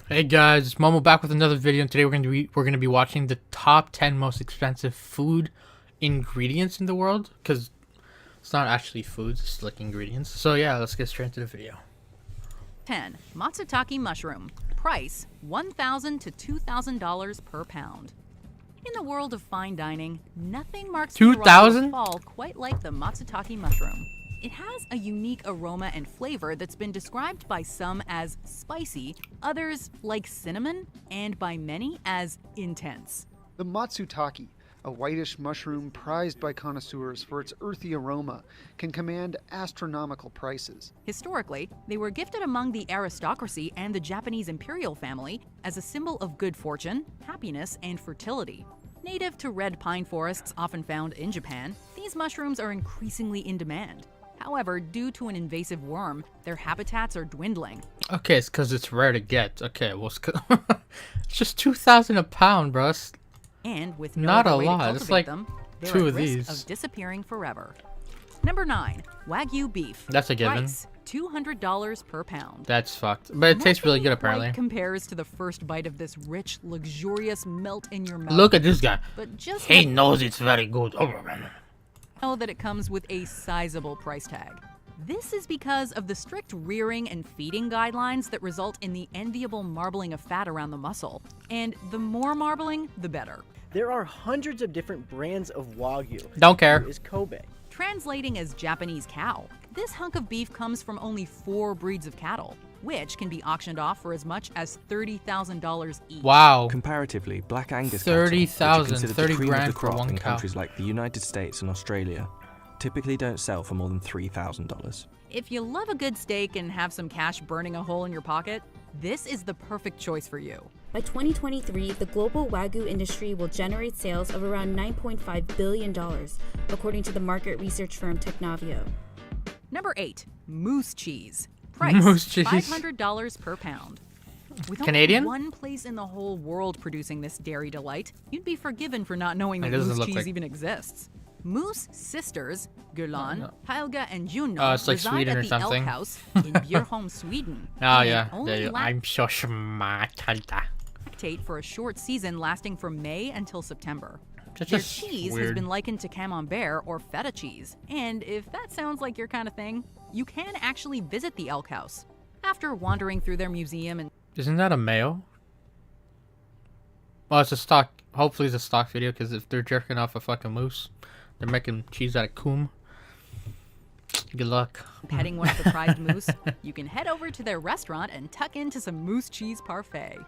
Hey guys, it's Momo back with another video, and today we're gonna be watching the top 10 most expensive food ingredients in the world, because it's not actually foods, it's like ingredients. So yeah, let's get straight into the video. 10. Matsutaki Mushroom. Price $1,000 to $2,000 per pound. In the world of fine dining, nothing marks the arrival of fall quite like the Matsutaki Mushroom. It has a unique aroma and flavor that's been described by some as spicy, others like cinnamon, and by many as intense. The Matsutaki, a whitish mushroom prized by connoisseurs for its earthy aroma, can command astronomical prices. Historically, they were gifted among the aristocracy and the Japanese imperial family as a symbol of good fortune, happiness, and fertility. Native to red pine forests often found in Japan, these mushrooms are increasingly in demand. However, due to an invasive worm, their habitats are dwindling. Okay, it's because it's rare to get. Okay, well, it's just 2,000 a pound, bro. And with no not other a way to lot. cultivate It's like them, they're two at of risk these. of disappearing forever. Number 9. Wagyu Beef. That's a given. Price $200 per pound. That's fucked. But it tastes really good, apparently. Nothing compares to the first bite of this rich, luxurious melt in your mouth. Look at this guy. But just He knows it's very good. Oh, man. know that it comes with a sizable price tag. This is because of the strict rearing and feeding guidelines that result in the enviable marbling of fat around the muscle. And the more marbling, the better. There are hundreds of different brands of Wagyu. Don't care. Is Kobe. Translating as Japanese cow, this hunk of beef comes from only 4 breeds of cattle, which can be auctioned off for as much as $30,000 each. Wow. Comparatively, Black Angus 30,000, cattle, which are 30 considered the cream of grand the for crop one in cow. countries like the United States and Australia, typically don't sell for more than $3,000. If you love a good steak and have some cash burning a hole in your pocket, this is the perfect choice for you. By 2023, the global Wagyu industry will generate sales of around $9.5 billion, according to the market research firm Technavio. Number 8. Moose cheese. Price Moose cheese. $500 per pound. With Canadian? only one place in the whole world producing this dairy delight, you'd be forgiven for not knowing that It doesn't moose look cheese like- even exists. Moose sisters, Gulan, no. Helga, and Juno It's like reside Sweden at or the something. Elk House in Bjurholm, Sweden. Oh, and yeah. only I'm so smart. lactate for a short season lasting from May until September. That's Their just cheese has weird. been likened to camembert or feta cheese, and if that sounds like your kind of thing, you can actually visit the Elk House. After wandering through their museum and Isn't that a male? Well, it's a stock. Hopefully, it's a stock video, because if they're jerking off a fucking moose, they're making cheese out of coom. Good luck. petting one of the prized moose, you can head over to their restaurant and tuck into some moose cheese parfait.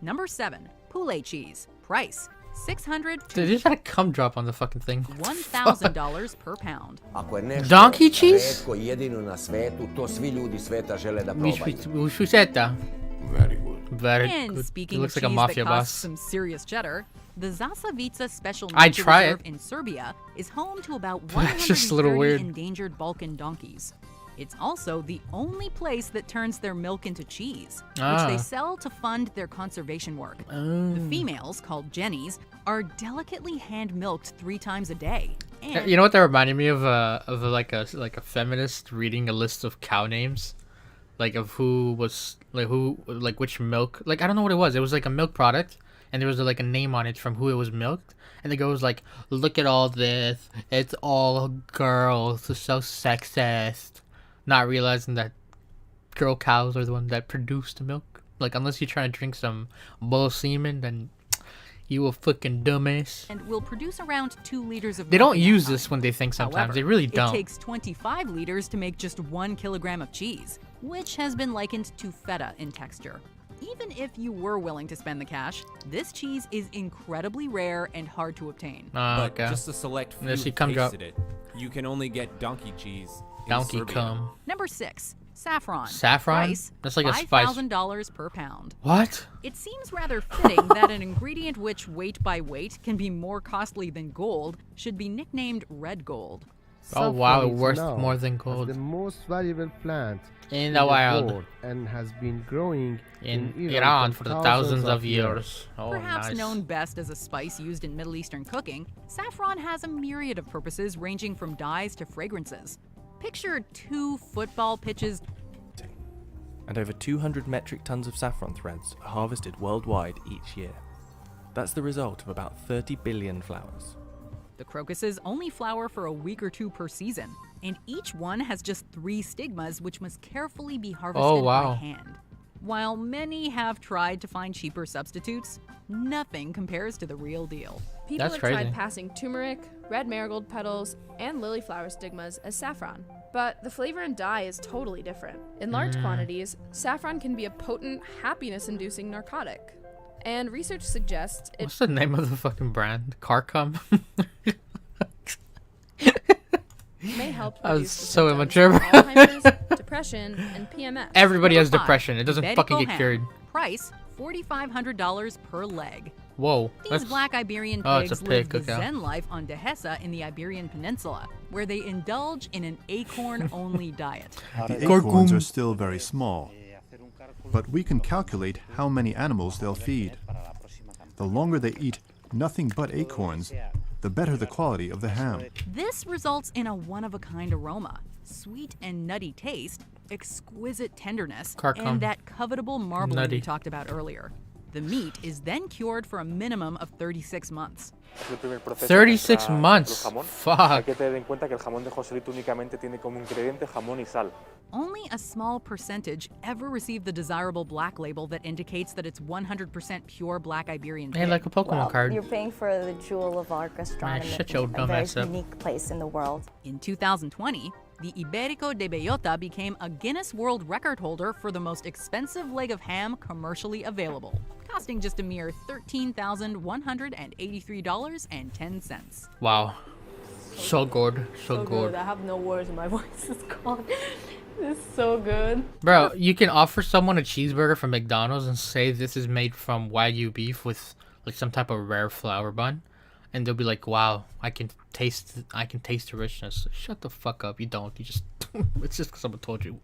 Number 7. Poulet cheese. Price $600 They to just had a cum drop on the fucking thing. $1,000 per pound. Donkey cheese? jedino na svetu, to svi ljudi sveta žele da probaju. Mushuseta. Very good. Very And good. speaking It of looks cheese like a mafia that costs boss. some serious cheddar, the Zasavica Special I'd Nature try Reserve it. in Serbia is home to about That's just a little 130 weird. endangered Balkan donkeys. It's also the only place that turns their milk into cheese, which they sell to fund their conservation work. The females, called jennies, are delicately hand-milked 3 times a day. And You know what that reminded me of? Like a feminist reading a list of cow names, like of which milk. Like I don't know what it was. It was like a milk product, and there was like a name on it from who it was milked, and the girl was like, "Look at all this. It's all girls. It's so sexist." Not realizing that girl cows are the ones that produce the milk. Like unless you're trying to drink some bull semen, then you a fucking dumbass. and will produce around 2 liters of They milk don't in that use time. this when they think sometimes. However, They really don't. It takes 25 liters to make just 1 kilogram of cheese, which has been likened to feta in texture. Even if you were willing to spend the cash, this cheese is incredibly rare and hard to obtain. But Okay. just a select few Unless you have cum drop. tasted it. You can only get donkey cheese in Donkey Serbia. cum. Number 6. Saffron. Saffron? Price, That's like a spice. $5,000 per pound. What? It seems rather fitting that an ingredient which, weight by weight, can be more costly than gold should be nicknamed red gold. Oh wow, Saffron is worth known more than as gold. the most valuable plant In the wild. world and has been growing In Iran for thousands of years. Oh, Perhaps nice. known best as a spice used in Middle Eastern cooking, saffron has a myriad of purposes ranging from dyes to fragrances. Picture 2 football pitches and over 200 metric tons of saffron threads are harvested worldwide each year. That's the result of about 30 billion flowers. The crocuses only flower for a week or two per season, and each one has just 3 stigmas which must carefully be harvested by hand. While many have tried to find cheaper substitutes, nothing compares to the real deal. People That's have crazy. tried passing turmeric, red marigold petals, and lily flower stigmas as saffron. But the flavor and dye is totally different. In large quantities, saffron can be a potent, happiness-inducing narcotic. And research suggests it What's the name of the fucking brand? Carcum? may help I was reduce the so symptoms immature. of Alzheimer's, depression, and PMS. Everybody has Number 5, depression. It doesn't fucking Iberico get ham. cured. Price $4,500 per leg. Whoa. These black Iberian Oh, it's a pigs pig, live the okay. Zen life on Dehesa in the Iberian Peninsula, where they indulge in an acorn-only diet. The acorns are still very small, but we can calculate how many animals they'll feed. The longer they eat nothing but acorns, the better the quality of the ham. This results in a one-of-a-kind aroma, sweet and nutty taste, exquisite tenderness, Carcum. and that covetable marbling Nutty. we talked about earlier. The meat is then cured for a minimum of 36 months. 36 months. Fuck. Only a small percentage ever receive the desirable black label that indicates that it's 100% pure black Iberian Hey, pig. like a Pokemon card. You're paying for the jewel of our gastronomy, shut your a dumb very ass up. unique place in the world. In 2020, the Iberico de Bellota became a Guinness World Record holder for the most expensive leg of ham commercially available, costing just a mere $13,183.10. Wow. So good. So good. I have no words. My voice is gone. It's so good. Bro, you can offer someone a cheeseburger from McDonald's and say this is made from Wagyu beef with like some type of rare flour bun, and they'll be like, "Wow, I can taste the richness." Shut the fuck up. You don't. You just it's just 'cause someone told you.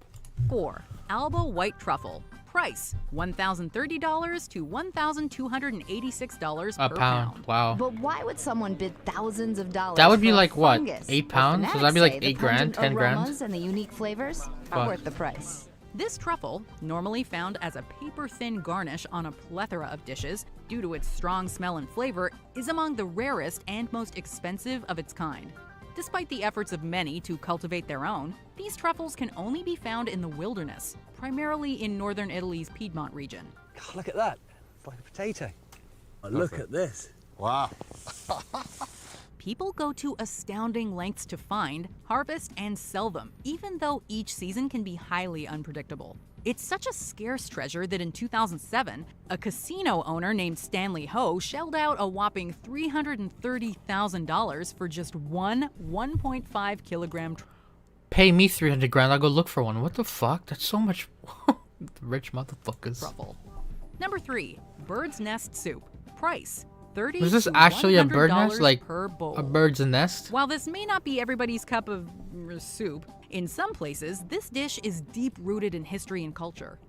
4. Alba White Truffle. Price $1,030 to $1,286 A per pound. Wow. But why would someone bid thousands of dollars? That would be for a like what? fungus? 8 The pounds? So that'd be fanatics like say the 8 grand, pungent 10 grand. aromas and the unique flavors Fuck. are worth the price. This truffle, normally found as a paper-thin garnish on a plethora of dishes due to its strong smell and flavor, is among the rarest and most expensive of its kind. Despite the efforts of many to cultivate their own, these truffles can only be found in the wilderness, primarily in northern Italy's Piedmont region. Look at that. It's like a potato. Oh, look at this. Wow. People go to astounding lengths to find, harvest, and sell them, even though each season can be highly unpredictable. It's such a scarce treasure that in 2007, a casino owner named Stanley Ho shelled out a whopping $330,000 for just one 1.5 kilogram Pay me 300 grand. I'll go look for one. What the fuck? That's so much. Rich motherfuckers. truffle. Number 3, bird's nest soup. Price $30 Was this to actually a bird nest? $100 Like per bowl. a bird's nest? While this may not be everybody's cup of soup, in some places, this dish is deep-rooted in history and culture.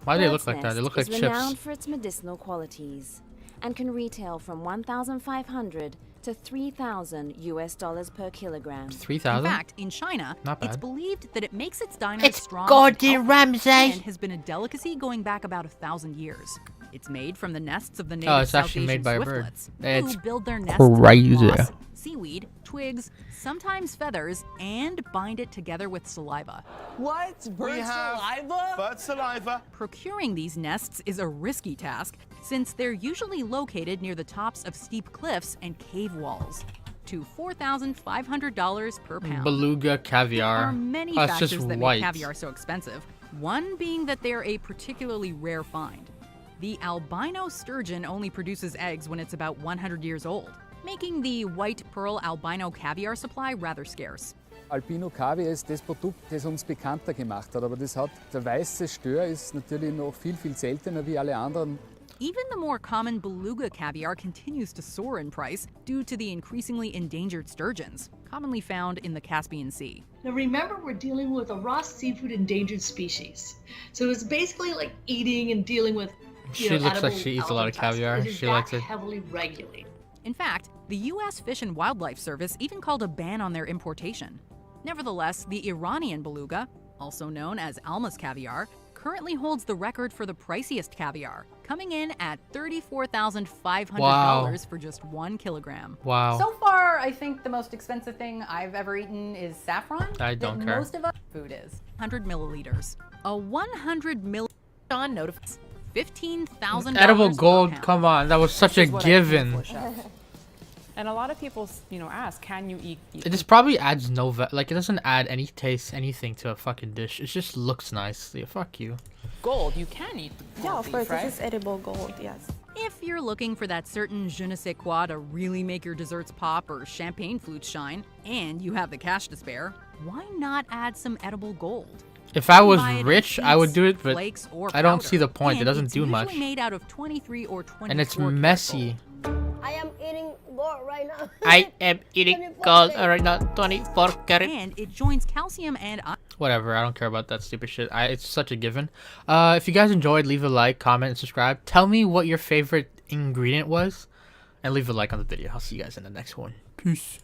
Why do they look Bird's like that? They Nest look like is chips. renowned for its medicinal qualities and can retail from $1,500 to $3,000 per kilogram. In 3,000? fact, in China, Not it's bad. believed that it makes its diners It's strong Gordon and Ramsay. healthy and has been a delicacy going back about 1,000 years. It's made from the nests of the native it's South actually Asian made by a bird. swiftlets, It's who build their nests with crazy. moss, seaweed, twigs, sometimes feathers, and bind it together with saliva. What? Bird saliva? Bird saliva. Procuring these nests is a risky task, since they're usually located near the tops of steep cliffs and cave walls. To $4,500 per pound. Beluga caviar. There are many Oh, it's factors just that white. make caviar so expensive. One being that they're a particularly rare find. The albino sturgeon only produces eggs when it's about 100 years old, making the white pearl albino caviar supply rather scarce. Albino Kaviar ist das Produkt, das uns bekannter gemacht hat, aber der weiße Stör ist natürlich noch viel seltener wie alle anderen. Even the more common beluga caviar continues to soar in price due to the increasingly endangered sturgeons, commonly found in the Caspian Sea. Now remember, we're dealing with a raw seafood endangered species. So it's basically like eating and dealing with She looks like she eats a lot of caviar. She likes it. Heavily regulated. In fact, the U.S. Fish and Wildlife Service even called a ban on their importation. Nevertheless, the Iranian beluga, also known as Alma's caviar, currently holds the record for the priciest caviar, coming in at $34,500 for just 1 kilogram. Wow. So far, I think the most expensive thing I've ever eaten is saffron. I don't care. Most of us food is 100 milliliters. A 100 milliliter on notifies $15,000. Edible per gold, pound. come on, that was such a given. And a lot of people, ask, can you eat? It just probably adds no like it doesn't add any taste, anything to a fucking dish. It just looks nice. Yeah, fuck you. Gold, you can eat. Yeah, of course, right? this is edible gold. Yes. If you're looking for that certain je ne sais quoi to really make your desserts pop or champagne flutes shine, and you have the cash to spare, why not add some edible gold? If I was Buy it in rich, I would do it, but flakes or I don't powder. see the point. It And doesn't it's do much. usually made out of 23 or 24 And it's karat messy. I am eating gold right now. I am eating gold right now, 24 karat. And it joins calcium and iron. Whatever, I don't care about that stupid shit. It's such a given. If you guys enjoyed, leave a like, comment, and subscribe. Tell me what your favorite ingredient was, and leave a like on the video. I'll see you guys in the next one. Peace.